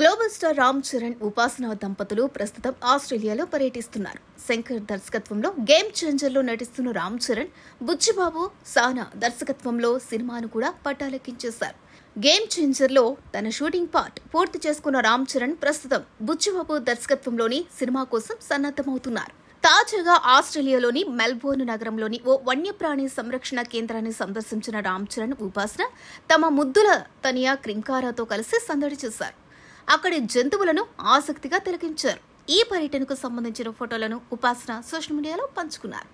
Global star Ram Charan, ఉపాసన దంపతులు ప్రస్తుతం ఆస్ట్రేలియాలో పర్యటిస్తున్నారు. శంకర్ దర్శకత్వంలో గేమ్ చేంజర్లో నటిస్తున్న రామ్ చరణ్, బుచ్చిబాబు, సానా దర్శకత్వంలో సినిమాను కూడా పట్టాలెక్కించేశారు. గేమ్ చేంజర్లో తన షూటింగ్ పార్ట్ పూర్తి చేసుకున్న రామ్ చరణ్ ప్రస్తుతం బుచ్చిబాబు దర్శకత్వంలోని సినిమా కోసం సన్నద్దమవుతున్నారు. తాజాగా ఆస్ట్రేలియాలోని మెల్బోర్న్ నగరంలోని ఓ వన్యప్రాణి సంరక్షణ కేంద్రాన్ని సందర్శించిన రామ్ చరణ్, ఉపాసన తమ ముద్దుల తనియా క్రింకారాతో కలిసి సందడి చేశారు. అక్కడి జంతువులను ఆసక్తిగా తిలకించారు. ఈ పర్యటనకు సంబంధించిన ఫోటోలను ఉపాసన సోషల్ మీడియాలో పంచుకున్నారు.